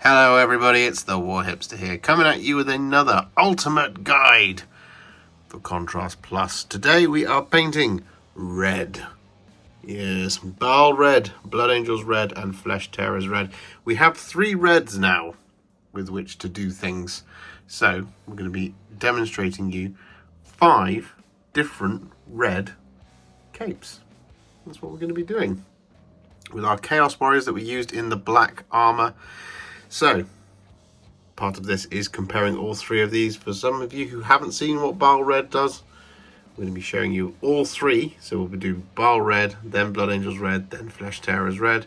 Hello everybody, it's the Warhipster here, coming at you with another ultimate guide for Contrast Plus. Today we are painting red. Yes, Baal Red, Blood Angels Red and Flesh Tearers Red. We have 3 reds now with which to do things. So we're going to be demonstrating you 5 different red capes. That's what we're going to be doing with our Chaos Warriors that we used in the black armor. So, part of this is comparing all 3 of these. For some of you who haven't seen what Baal Red does, we're going to be showing you all 3. So we'll do Baal Red, then Blood Angels Red, then Flesh Tearers Red.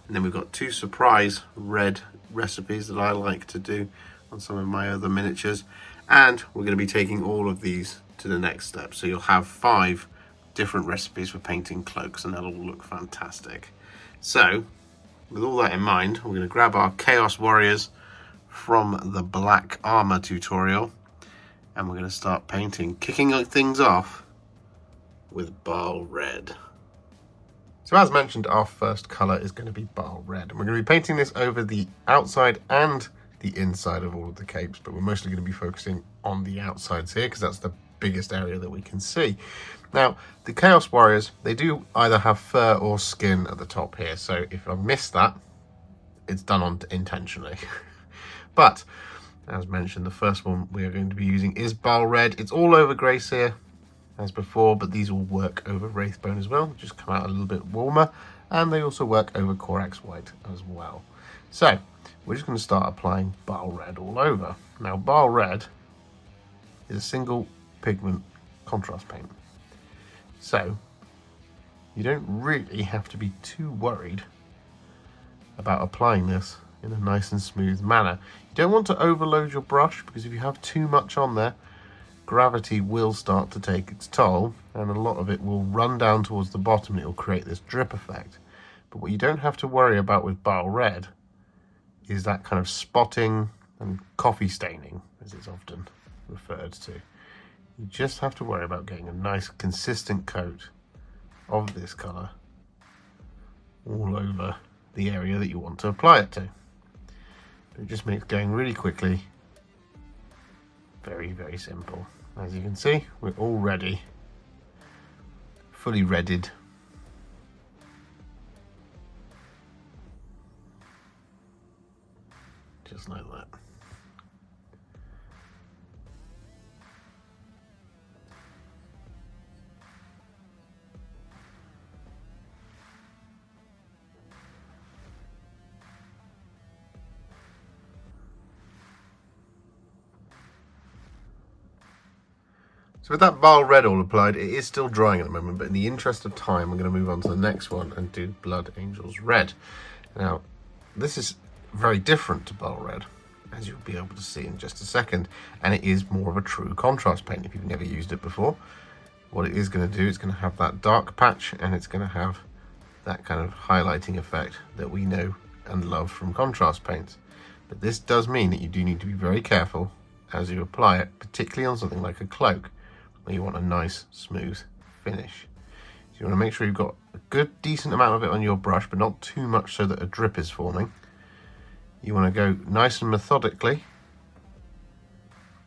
And then we've got 2 surprise red recipes that I like to do on some of my other miniatures. And we're going to be taking all of these to the next step. So you'll have 5 different recipes for painting cloaks, and that'll look fantastic. So, with all that in mind, we're going to grab our Chaos Warriors from the black armor tutorial and we're going to start painting, kicking things off with Baal Red. So as mentioned, our first colour is going to be Baal Red, and we're going to be painting this over the outside and the inside of all of the capes, but we're mostly going to be focusing on the outsides here because that's the biggest area that we can see. Now, the Chaos Warriors, they do either have fur or skin at the top here, so if I miss that, it's done intentionally. But, as mentioned, the first one we are going to be using is Baal Red. It's all over Grey Seer, as before, but these will work over Wraithbone as well, just come out a little bit warmer, and they also work over Corax White as well. So, we're just going to start applying Baal Red all over. Now, Baal Red is a single pigment contrast paint. So, you don't really have to be too worried about applying this in a nice and smooth manner. You don't want to overload your brush, because if you have too much on there, gravity will start to take its toll, and a lot of it will run down towards the bottom and it will create this drip effect. But what you don't have to worry about with Baal Red is that kind of spotting and coffee staining, as it's often referred to. You just have to worry about getting a nice consistent coat of this colour all over the area that you want to apply it to. But it just makes going really quickly very, very simple. As you can see, we're already fully redded. Just like that. So with that Baal Red all applied, it is still drying at the moment, but in the interest of time, I'm going to move on to the next one and do Blood Angels Red. Now, this is very different to Baal Red, as you'll be able to see in just a second, and it is more of a true contrast paint if you've never used it before. What it is going to do, it's going to have that dark patch, and it's going to have that kind of highlighting effect that we know and love from contrast paints. But this does mean that you do need to be very careful as you apply it, particularly on something like a cloak, where you want a nice smooth finish. So you want to make sure you've got a good decent amount of it on your brush, but not too much so that a drip is forming. You want to go nice and methodically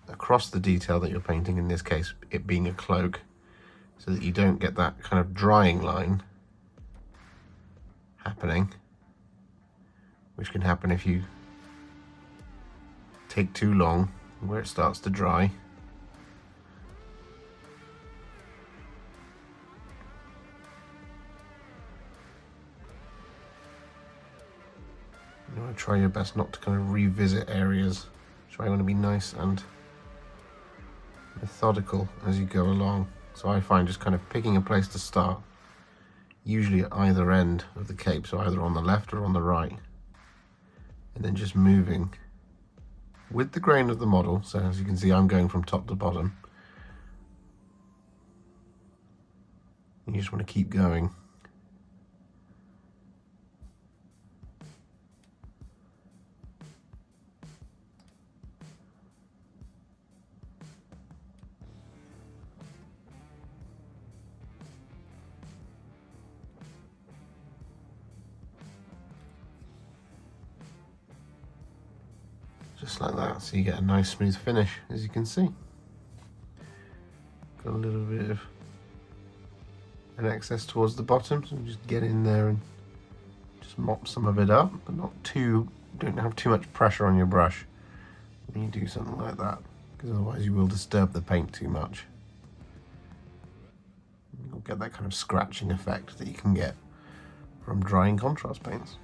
across the detail that you're painting, in this case it being a cloak, so that you don't get that kind of drying line happening, which can happen if you take too long where it starts to dry. You want to try your best not to kind of revisit areas. So you want to be nice and methodical as you go along. So I find just kind of picking a place to start, usually at either end of the cape, so either on the left or on the right, and then just moving with the grain of the model. So as you can see, I'm going from top to bottom. You just want to keep going. just like that, so you get a nice smooth finish, as you can see. Got a little bit of an excess towards the bottom, so just get in there and just mop some of it up, but not too, don't have too much pressure on your brush when you do something like that, because otherwise you will disturb the paint too much. You'll get that kind of scratching effect that you can get from drying contrast paints.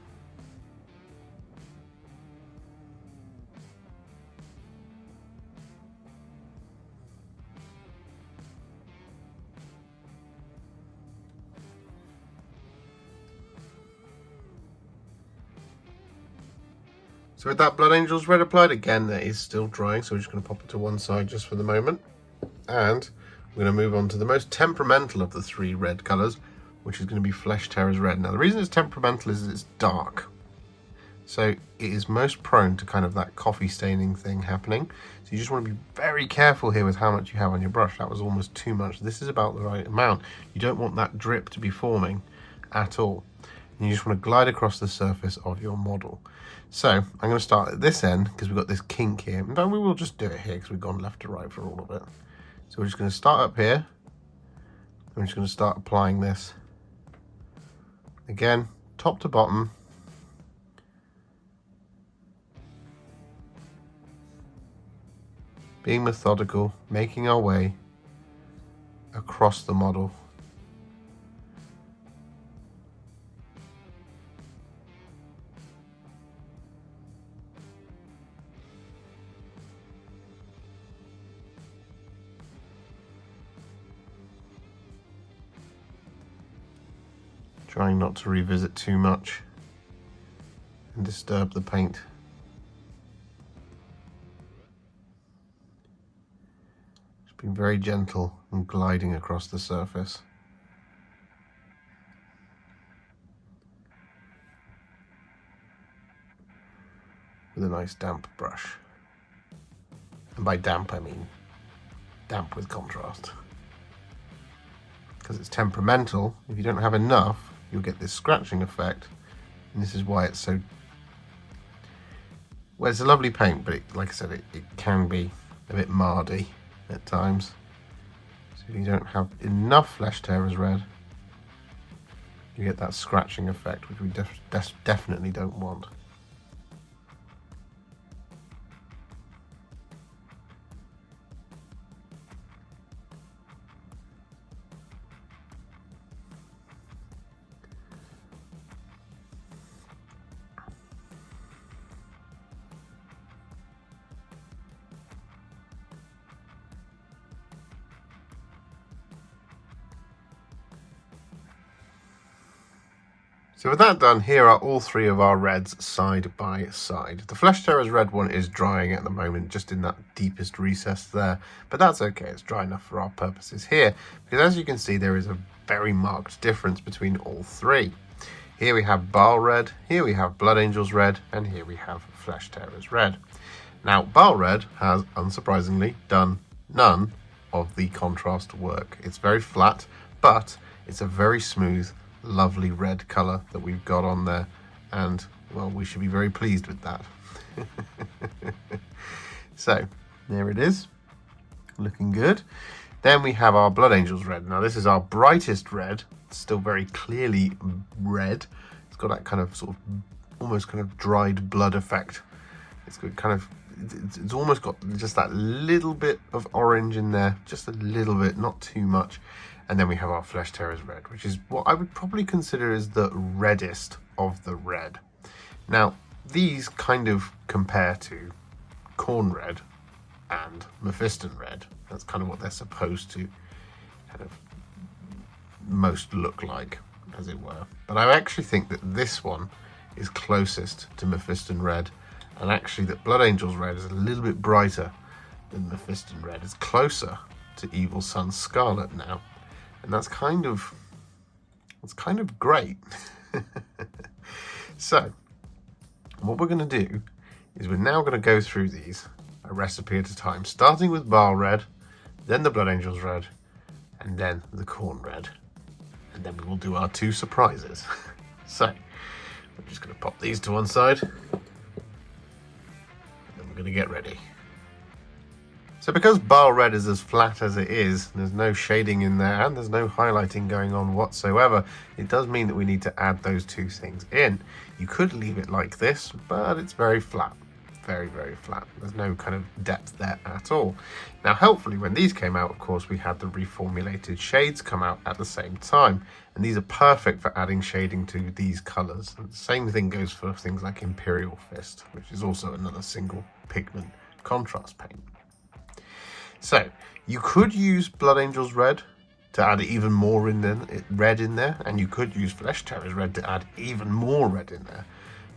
So with that Blood Angels Red applied, again that is still drying, so we're just going to pop it to one side just for the moment. And we're going to move on to the most temperamental of the three red colours, which is going to be Flesh Tearers Red. Now the reason it's temperamental is it's dark. So it is most prone to kind of that coffee staining thing happening. So you just want to be very careful here with how much you have on your brush. That was almost too much. This is about the right amount. You don't want that drip to be forming at all. And you just want to glide across the surface of your model. So I'm going to start at this end because we've got this kink here. And we will just do it here because we've gone left to right for all of it. So we're just going to start up here. I'm just going to start applying this. Again, top to bottom. Being methodical, making our way across the model. Trying not to revisit too much and disturb the paint. Just being very gentle and gliding across the surface. With a nice damp brush. And by damp I mean damp with contrast. Because it's temperamental, if you don't have enough, you'll get this scratching effect, and this is why it's so, well, it's a lovely paint, but like I said, it can be a bit mardy at times. So if you don't have enough Flesh Tearers Red, you get that scratching effect, which we definitely don't want. So with that done, here are all three of our reds side by side. The Flesh Tearers Red one is drying at the moment, just in that deepest recess there, but that's okay, it's dry enough for our purposes here, because as you can see, there is a very marked difference between all three. Here we have Baal Red, here we have Blood Angels Red, and here we have Flesh Tearers Red. Now, Baal Red has, unsurprisingly, done none of the contrast work. It's very flat, but it's a very smooth, lovely red colour that we've got on there, and well, we should be very pleased with that. So there it is, looking good. Then we have our Blood Angels Red. Now this is our brightest red, still very clearly red. It's got that kind of sort of almost kind of dried blood effect. It's got kind of, it's almost got just that little bit of orange in there, just a little bit, not too much. And then we have our Flesh Tearers Red, which is what I would probably consider as the reddest of the red. Now, these kind of compare to Corn Red and Mephiston Red. That's kind of what they're supposed to kind of most look like, as it were. But I actually think that this one is closest to Mephiston Red, and actually that Blood Angels Red is a little bit brighter than Mephiston Red. It's closer to Evil Sunz Scarlet now. And that's kind of great. So what we're going to do is we're now going to go through these a recipe at a time, starting with Baal Red, then the Blood Angels Red, and then the Corn Red, and then we will do our two surprises. So I'm just going to pop these to one side, and then we're going to get ready. So because Baal Red is as flat as it is, there's no shading in there and there's no highlighting going on whatsoever, it does mean that we need to add those two things in. You could leave it like this, but it's very flat. Very, very flat. There's no kind of depth there at all. Now, helpfully, when these came out, of course, we had the reformulated shades come out at the same time. And these are perfect for adding shading to these colours. And the same thing goes for things like Imperial Fist, which is also another single pigment contrast paint. So, you could use Blood Angel's Red to add even more red in there, and you could use Flesh Terror's Red to add even more red in there.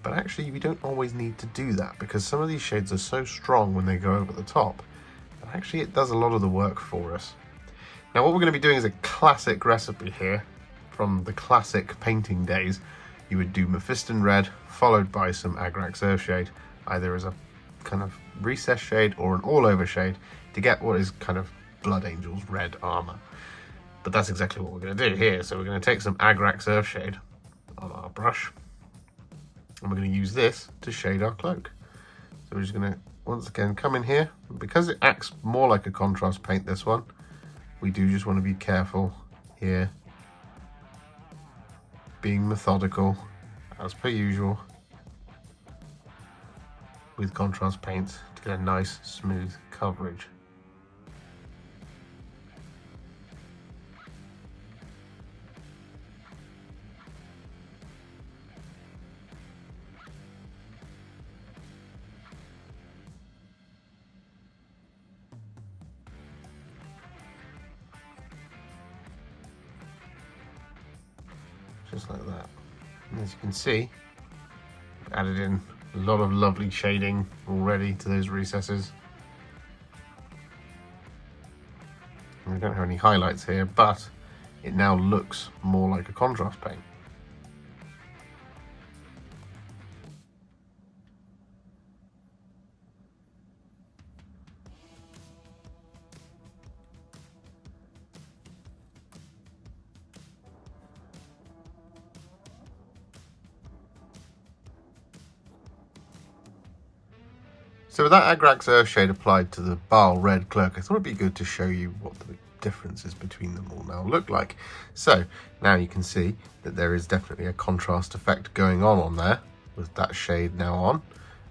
But actually, we don't always need to do that because some of these shades are so strong when they go over the top. And actually, it does a lot of the work for us. Now, what we're going to be doing is a classic recipe here from the classic painting days. You would do Mephiston Red followed by some Agrax Earthshade, either as a kind of recess shade or an all-over shade to get what is kind of Blood Angel's red armor. But that's exactly what we're going to do here. So we're going to take some Agrax Earthshade on our brush. And we're going to use this to shade our cloak. So we're just going to, once again, come in here. Because it acts more like a contrast paint, this one, we do just want to be careful here. Being methodical, as per usual, with contrast paints to get a nice, smooth coverage. Just like that. And as you can see, I've added in a lot of lovely shading already to those recesses. And we don't have any highlights here, but it now looks more like a contrast paint. So with that Agrax Earthshade applied to the Baal Red cloak, I thought it'd be good to show you what the differences between them all now look like. So now you can see that there is definitely a contrast effect going on there with that shade now on.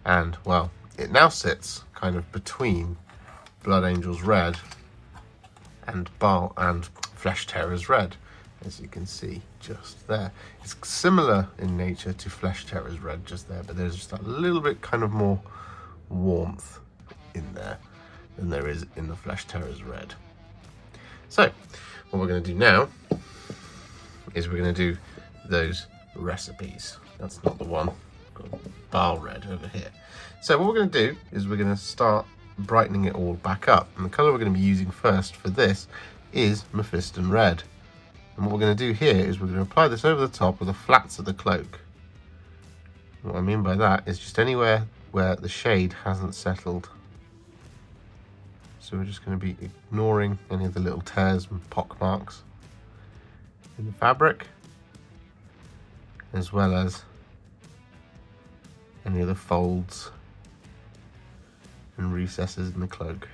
And well, it now sits kind of between Blood Angel's Red and Flesh Terror's Red, as you can see just there. It's similar in nature to Flesh Terror's Red just there, but there's just a little bit kind of more warmth in there than there is in the Flesh Terror's Red. So what we're going to do now is we're going to do those recipes. That's not the one. Got Baal Red over here. So what we're going to do is we're going to start brightening it all back up, and the color we're going to be using first for this is Mephiston Red. And what we're going to do here is we're going to apply this over the top of the flats of the cloak. What I mean by that is just anywhere where the shade hasn't settled. So we're just going to be ignoring any of the little tears and pock marks in the fabric, as well as any of the folds and recesses in the cloak.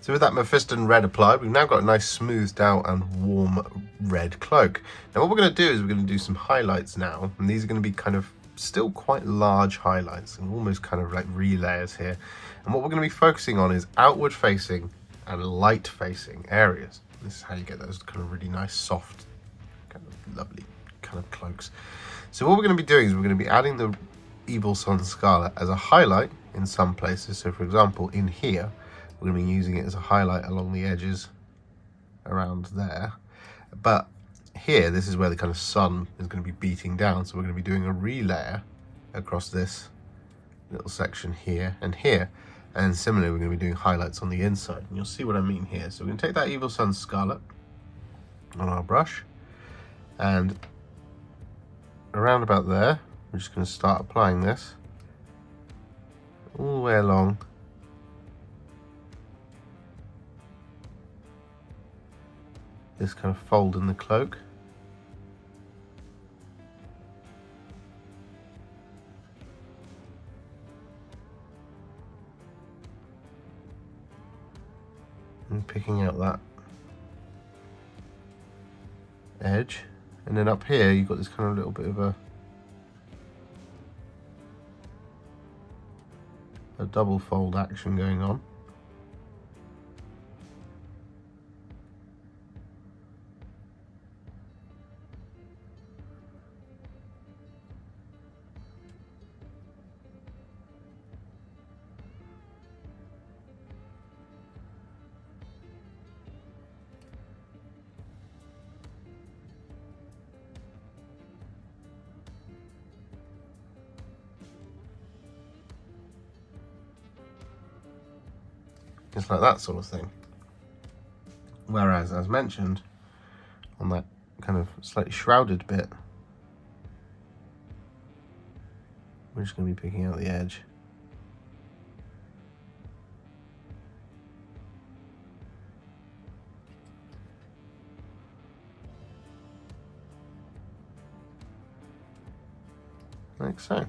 So with that Mephiston Red applied, we've now got a nice smoothed out and warm red cloak. Now what we're going to do is we're going to do some highlights now, and these are going to be kind of still quite large highlights and almost kind of like relayers here. And what we're going to be focusing on is outward facing and light facing areas. This is how you get those kind of really nice, soft, kind of lovely kind of cloaks. So what we're going to be doing is we're going to be adding the Evil Sunz Scarlet as a highlight in some places. So for example, in here, we're going to be using it as a highlight along the edges around there. But here, this is where the kind of sun is going to be beating down. So we're going to be doing a relayer across this little section here and here. And similarly, we're going to be doing highlights on the inside. And you'll see what I mean here. So we're going to take that Evil Sunz Scarlet on our brush. And around about there, we're just going to start applying this all the way along this kind of fold in the cloak. And picking out that edge. And then up here you've got this kind of little bit of a double fold action going on. Just like that sort of thing. Whereas, as mentioned, on that kind of slightly shrouded bit, we're just going to be picking out the edge. Like so.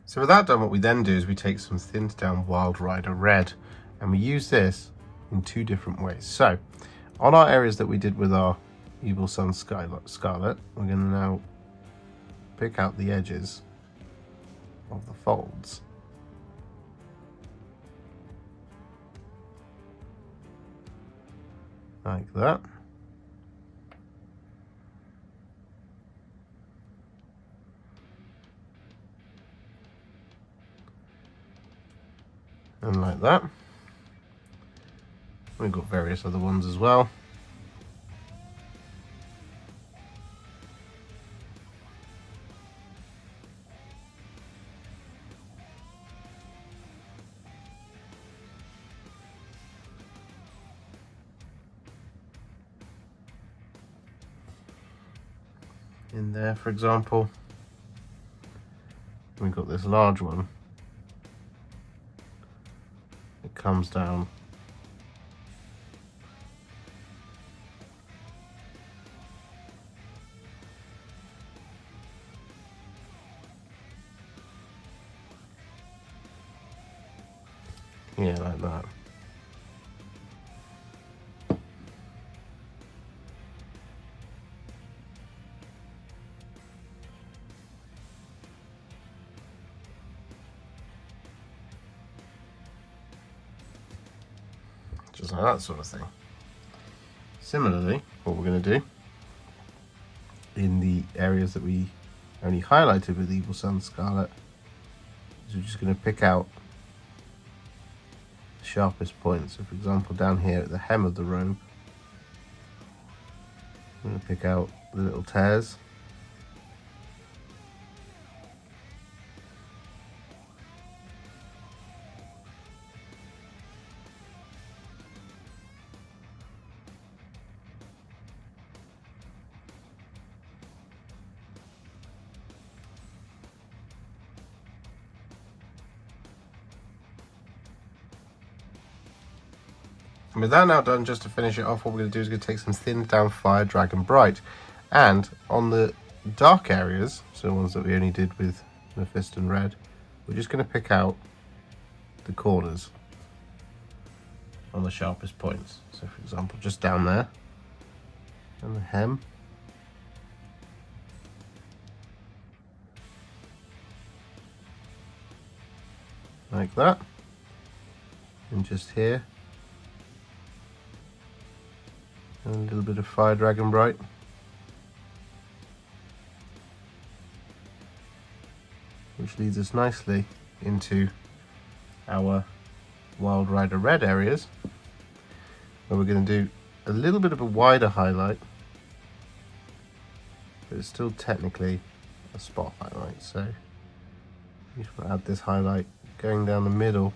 So with that done, what we then do is we take some thinned down Wild Rider Red, and we use this in two different ways. So on our areas that we did with our Evil Sunz Scarlet, we're going to now pick out the edges of the folds. Like that. And like that. We've got various other ones as well. In there, for example, we've got this large one. It comes down yeah, like that. Just like that sort of thing. Similarly, what we're going to do in the areas that we only highlighted with Evil Sunz Scarlet is we're just going to pick out the sharpest points. So for example, down here at the hem of the robe, I'm going to pick out the little tears. And with that now done, just to finish it off, what we're going to do is going to take some thinned down Fire Dragon Bright. And on the dark areas, so the ones that we only did with Mephiston Red, we're just going to pick out the corners on the sharpest points. So for example, just down there, and the hem. Like that. And just here. And a little bit of Fire Dragon Bright. Which leads us nicely into our Wild Rider Red areas, where we're going to do a little bit of a wider highlight, but it's still technically a spot highlight. So you should add this highlight going down the middle.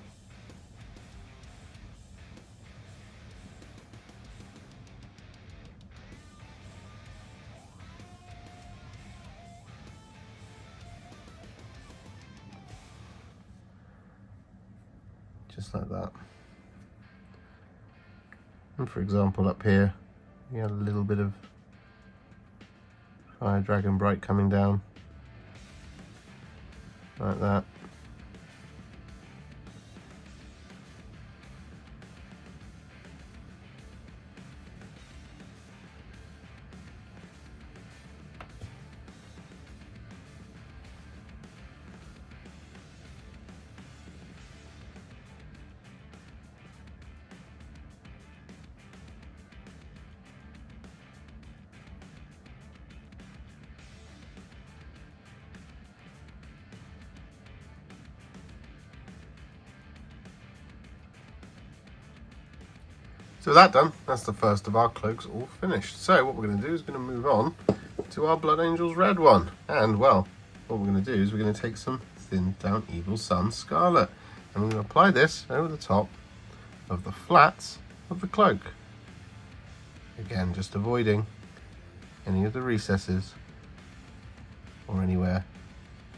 Just like that. And for example, up here, we have a little bit of Fire Dragon Bright coming down, like that. So with that done, that's the first of our cloaks all finished. So what we're going to do is going to move on to our Blood Angels Red one. And well, what we're going to do is we're going to take some thinned down Evil Sunz Scarlet. And we're going to apply this over the top of the flats of the cloak. Again, just avoiding any of the recesses or anywhere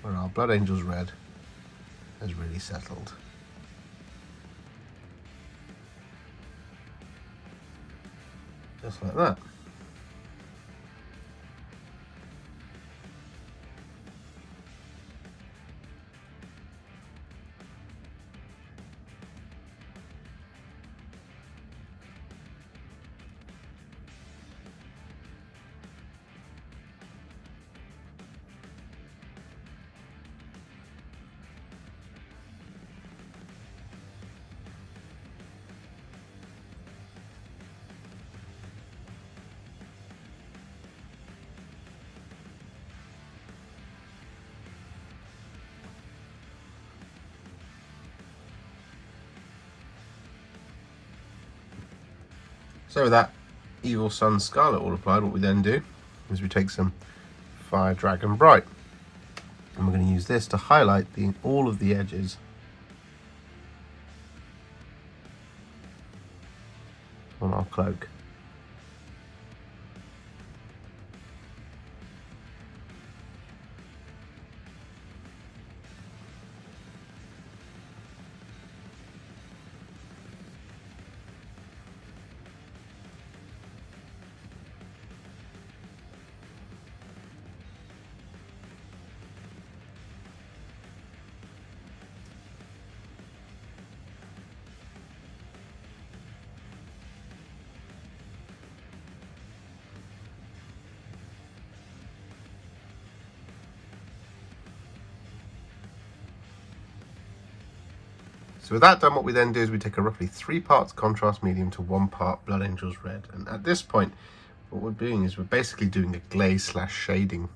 where our Blood Angels Red has really settled. Just like that. So with that Evil Sunz Scarlet all applied, what we then do is we take some Fire Dragon Bright, and we're going to use this to highlight all of the edges on our cloak. So with that done, what we then do is we take a roughly 3 parts contrast medium to 1 part Blood Angels Red. And at this point, what we're doing is we're basically doing a glaze / shading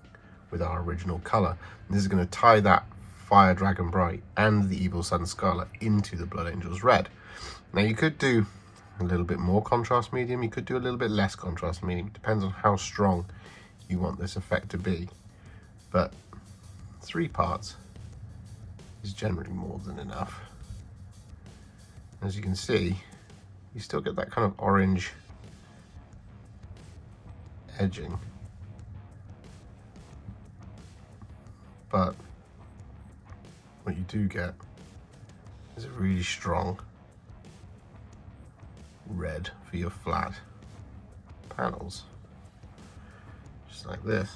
with our original colour. And this is going to tie that Fire Dragon Bright and the Evil Sunz Scarlet into the Blood Angels Red. Now you could do a little bit more contrast medium, you could do a little bit less contrast medium. It depends on how strong you want this effect to be. But 3 parts is generally more than enough. As you can see, you still get that kind of orange edging, but what you do get is a really strong red for your flat panels, just like this.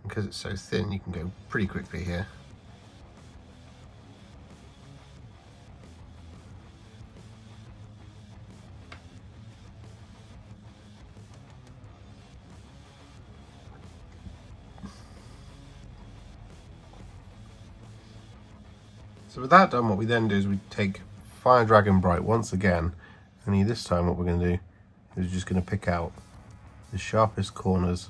Because it's so thin, you can go pretty quickly here. So with that done, what we then do is we take Fire Dragon Bright once again, only this time what we're going to do is we're just going to pick out the sharpest corners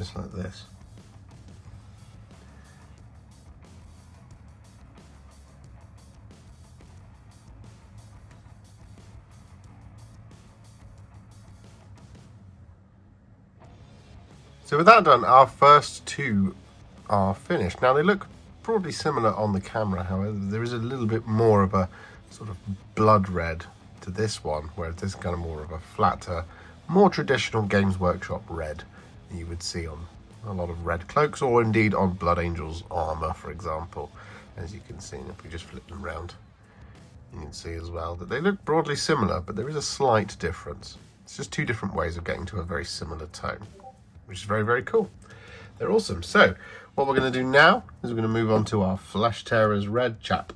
just like this. So with that done, our first two are finished. Now they look broadly similar on the camera, however there is a little bit more of a sort of blood red to this one, whereas this is kind of more of a flatter, more traditional Games Workshop red that you would see on a lot of Red Cloaks, or indeed on Blood Angel's armour, for example. As you can see, and if we just flip them around, you can see as well that they look broadly similar, but there is a slight difference. It's just two different ways of getting to a very similar tone, which is very, very cool. They're awesome. So what we're going to do now is we're going to move on to our Flesh Tearers Red chap.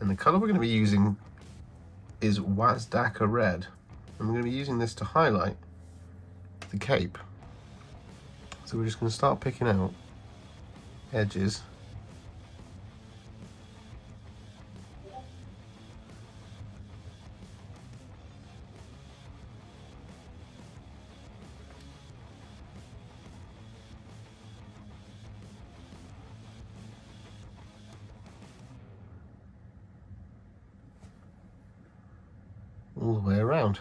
And the colour we're going to be using is Wazdakka Red. And we're going to be using this to highlight the cape. So we're just going to start picking out edges. All the way around.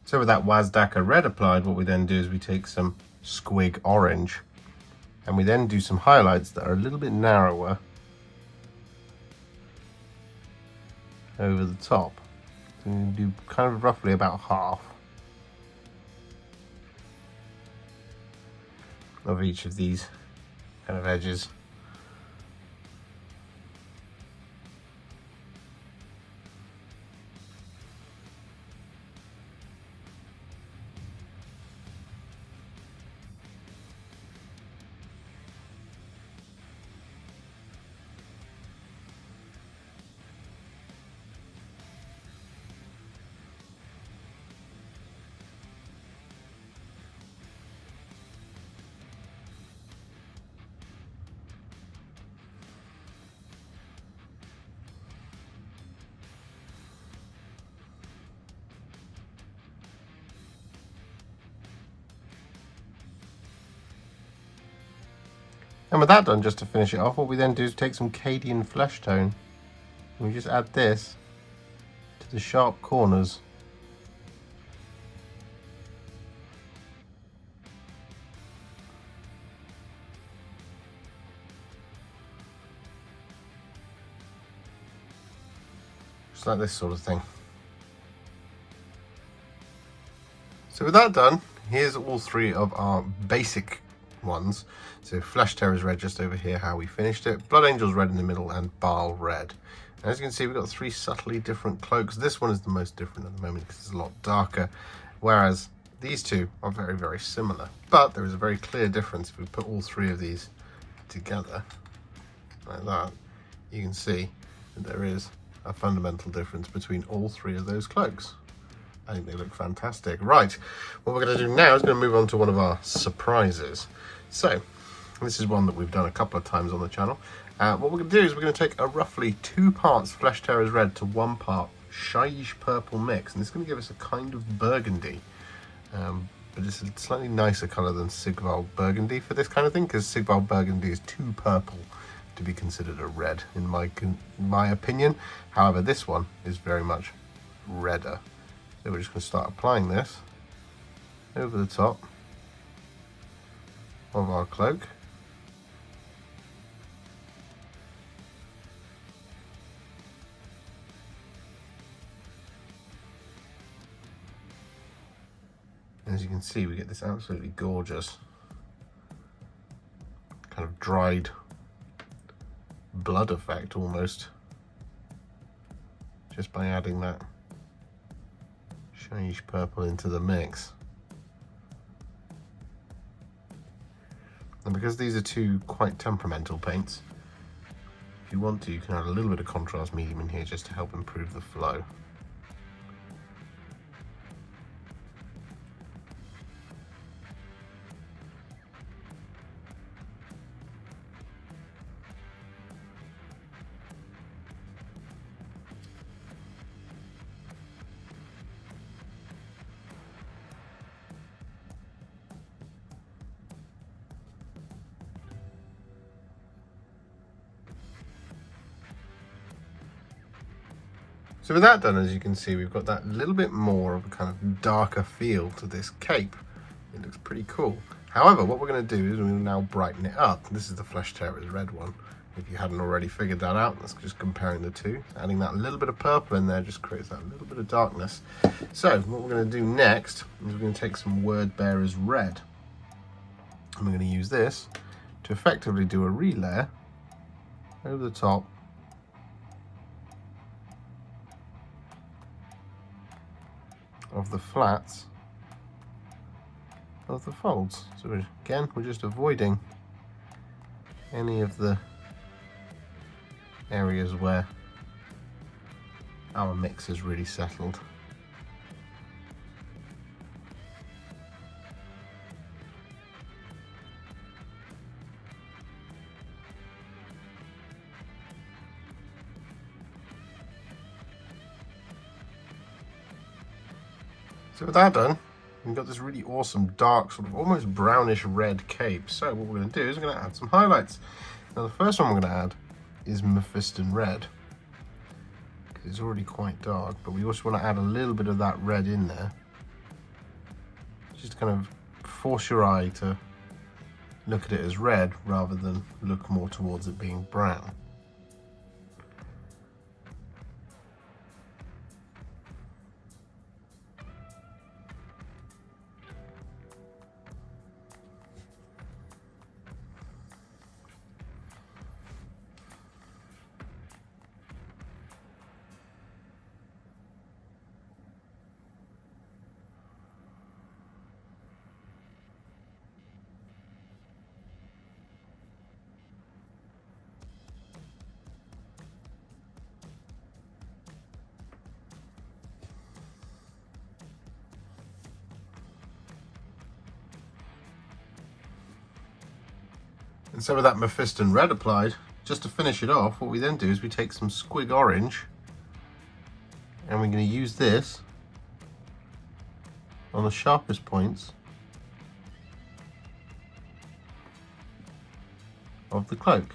So with that Wazdakka Red applied, what we then do is we take some Squig Orange and we then do some highlights that are a little bit narrower over the top. So we do kind of roughly about half of each of these kind of edges. And with that done, just to finish it off, what we then do is take some Cadian Fleshtone and we just add this to the sharp corners. Just like this sort of thing. So with that done, here's all three of our basic ones. So Flesh Tearers Red just over here, how we finished it, Blood Angels Red in the middle, and Baal Red. And as you can see, we've got three subtly different cloaks. This one is the most different at the moment because it's a lot darker, whereas these two are very, very similar. But there is a very clear difference. If we put all three of these together like that, you can see that there is a fundamental difference between all three of those cloaks. I think they look fantastic. Right, what we're going to do now is going to move on to one of our surprises. So, this is one that we've done a couple of times on the channel. What we're going to do is we're going to take a roughly 2 parts Flesh Tearers Red to 1 part Shyish Purple mix. And this is going to give us a kind of burgundy. But it's a slightly nicer colour than Cygor Burgundy for this kind of thing, because Cygor Burgundy is too purple to be considered a red, in my opinion. However, this one is very much redder. So we're just going to start applying this over the top of our cloak. As you can see, we get this absolutely gorgeous kind of dried blood effect almost, just by adding that Shyish Purple into the mix. And because these are two quite temperamental paints, if you want to, you can add a little bit of contrast medium in here just to help improve the flow. So with that done, as you can see, we've got that little bit more of a kind of darker feel to this cape. It looks pretty cool. However, what we're going to do is we'll now brighten it up. This is the Flesh Tearer's red one. If you hadn't already figured that out, that's just comparing the two. Adding that little bit of purple in there just creates that little bit of darkness. So what we're going to do next is we're going to take some Word Bearer's red. And we're going to use this to effectively do a relayer over the top of the flats of the folds. So again, we're just avoiding any of the areas where our mix has really settled. So with that done, we've got this really awesome dark, sort of almost brownish red cape. So what we're going to do is we're going to add some highlights. Now the first one we're going to add is Mephiston Red, because it's already quite dark, but we also want to add a little bit of that red in there, just to kind of force your eye to look at it as red rather than look more towards it being brown. And so with that Mephiston Red applied, just to finish it off, what we then do is we take some Squig Orange, and we're going to use this on the sharpest points of the cloak.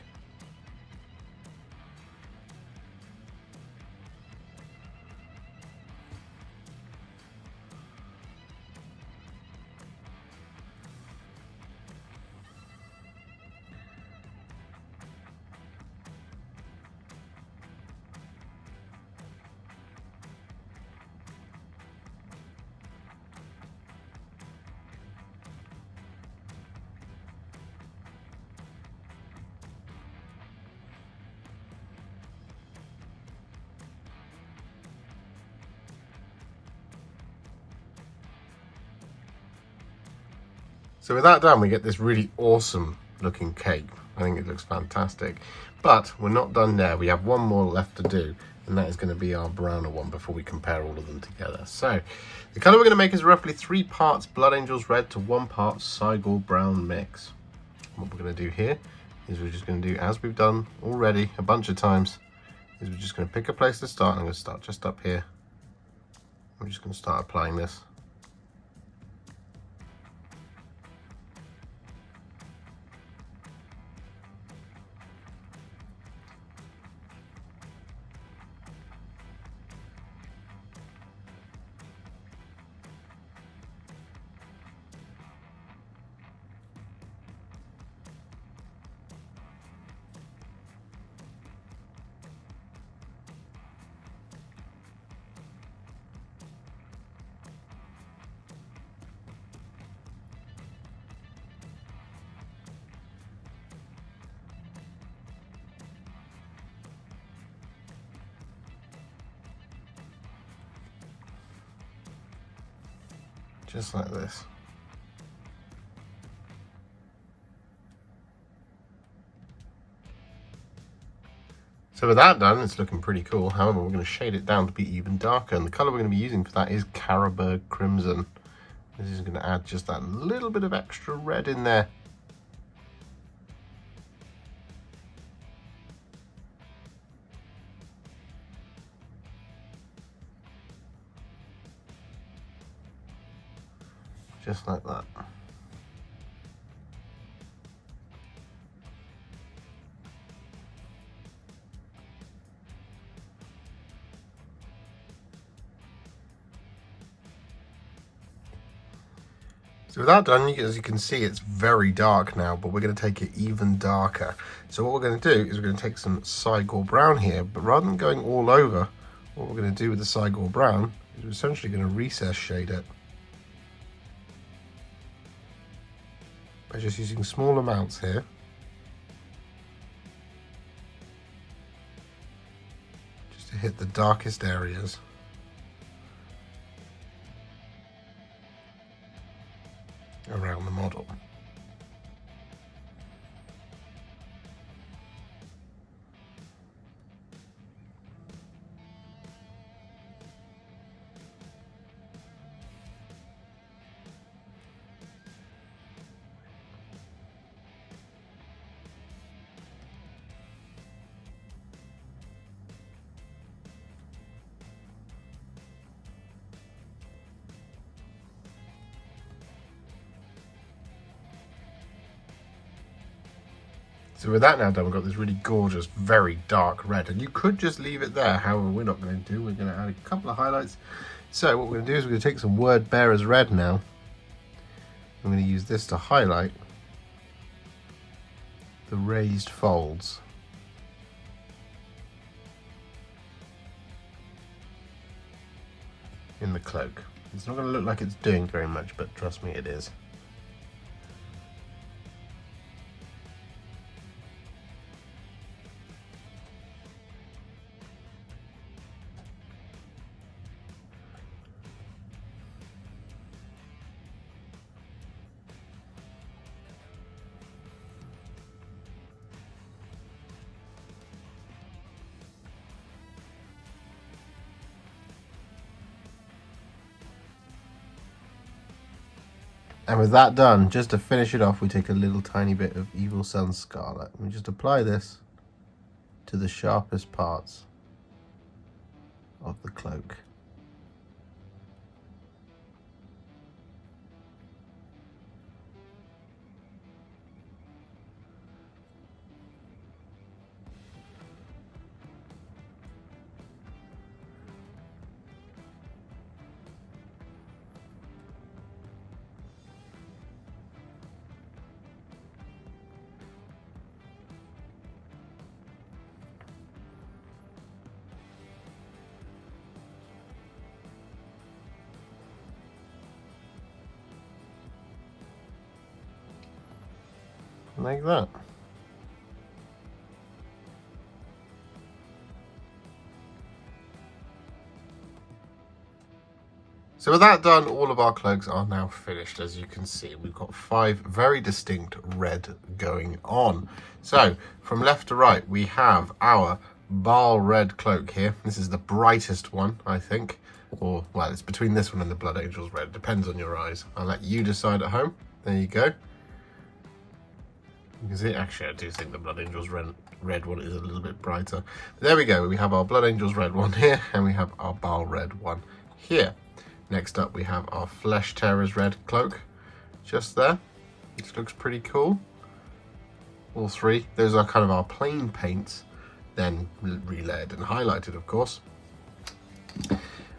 So with that done, we get this really awesome looking cape. I think it looks fantastic. But we're not done there. We have one more left to do, and that is going to be our browner one before we compare all of them together. So the colour we're going to make is roughly 3 parts Blood Angels Red to 1 part Cygor Brown mix. What we're going to do here is we're just going to do, as we've done already a bunch of times, is we're just going to pick a place to start. I'm going to start just up here. I'm just going to start applying this. Just like this. So with that done, it's looking pretty cool. However, we're going to shade it down to be even darker, and the colour we're going to be using for that is Carroburg Crimson. This is going to add just that little bit of extra red in there. Just like that. So with that done, as you can see, it's very dark now, but we're going to take it even darker. So what we're going to do is we're going to take some Cygor Brown here, but rather than going all over, what we're going to do with the Cygor Brown is we're essentially going to recess shade it by just using small amounts here. Just to hit the darkest areas. Around the model. So with that now done, we've got this really gorgeous, very dark red, and you could just leave it there. However, we're not going to do. We're going to add a couple of highlights. So what we're going to do is we're going to take some Word Bearers Red now. I'm going to use this to highlight the raised folds. In the cloak. It's not going to look like it's doing very much, but trust me, it is. And with that done, just to finish it off, we take a little tiny bit of Evil Sunz Scarlet. We just apply this to the sharpest parts of the cloak. Like that. So with that done, all of our cloaks are now finished. As you can see, we've got 5 very distinct red going on. So from left to right, we have our Baal Red cloak here. This is the brightest one, I think. Or, well, it's between this one and the Blood Angels Red. Depends on your eyes. I'll let you decide at home. There you go. You can see, actually, I do think the Blood Angels Red one is a little bit brighter. There we go. We have our Blood Angels Red one here, and we have our Baal Red one here. Next up, we have our Flesh Tearers Red cloak, just there. This looks pretty cool. All 3. Those are kind of our plain paints, then relayered and highlighted, of course.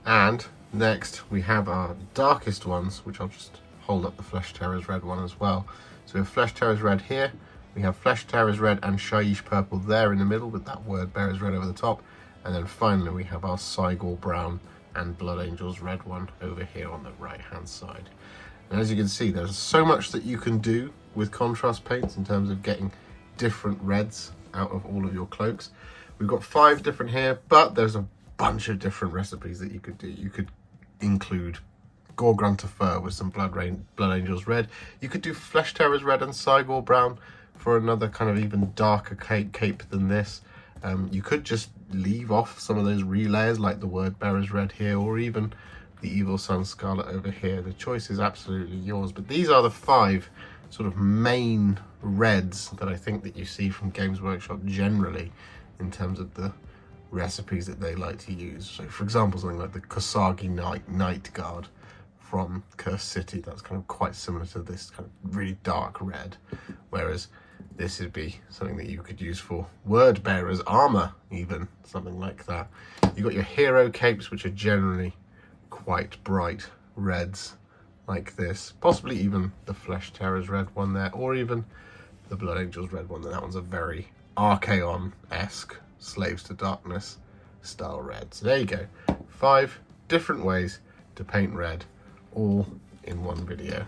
And next, we have our darkest ones, which I'll just hold up the Flesh Tearers Red one as well. So we have Flesh Tearers Red here. We have Flesh Tearers Red and Shyish Purple there in the middle with that Word Bearers Red over the top. And then finally we have our Cygor Brown and Blood Angels Red one over here on the right hand side. And as you can see, there's so much that you can do with contrast paints in terms of getting different reds out of all of your cloaks. We've got 5 different here, but there's a bunch of different recipes that you could do. You could include Gorgrunter Fur with some Blood Angels Red. You could do Flesh Tearers Red and Cygor Brown for another kind of even darker cape than this. You could just leave off some of those relayers like the Word Bearer's Red here, or even the Evil Sunz Scarlet over here. The choice is absolutely yours, but these are the 5 sort of main reds that I think that you see from Games Workshop generally in terms of the recipes that they like to use. So for example, something like the Kosagi Night Guard from Curse City, that's kind of quite similar to this kind of really dark red, whereas this would be something that you could use for Word Bearer's armor, even something like that. You've got your hero capes, which are generally quite bright reds like this, possibly even the Flesh Terror's red one there, or even the Blood Angel's red one. That one's a very Archaon-esque Slaves to Darkness style red. So there you go, 5 different ways to paint red, all in one video.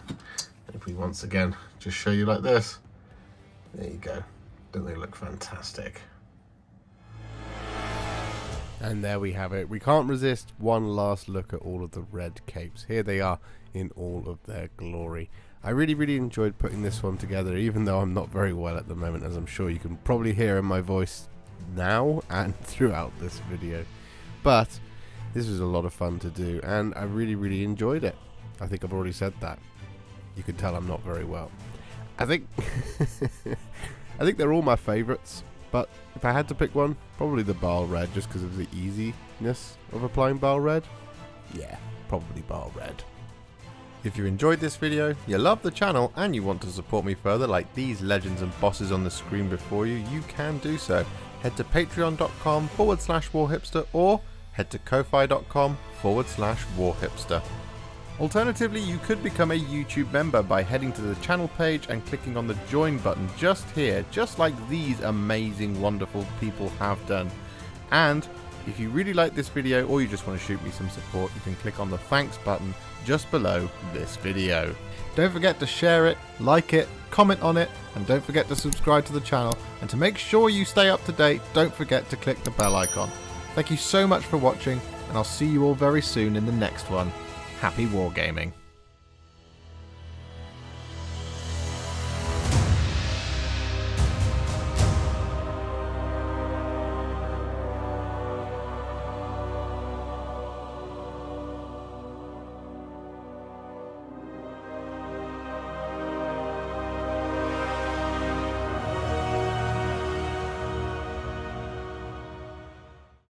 If we once again just show you like this, there you go. Don't they look fantastic? And there we have it. We can't resist one last look at all of the red capes. Here they are in all of their glory. I really enjoyed putting this one together, even though I'm not very well at the moment, as I'm sure you can probably hear in my voice now and throughout this video. But this was a lot of fun to do, and I really enjoyed it. I think I've already said that. You can tell I'm not very well. I think I think they're all my favourites, but if I had to pick one, probably the Baal Red, just because of the easiness of applying Baal Red. Yeah, probably Baal Red. If you enjoyed this video, you love the channel, and you want to support me further like these legends and bosses on the screen before you, you can do so. Head to patreon.com/Warhipster or head to ko-fi.com/Warhipster. Alternatively, you could become a YouTube member by heading to the channel page and clicking on the join button just here, just like these amazing, wonderful people have done. And if you really like this video or you just want to shoot me some support, you can click on the thanks button just below this video. Don't forget to share it, like it, comment on it, and don't forget to subscribe to the channel. And to make sure you stay up to date, don't forget to click the bell icon. Thank you so much for watching, and I'll see you all very soon in the next one. Happy wargaming.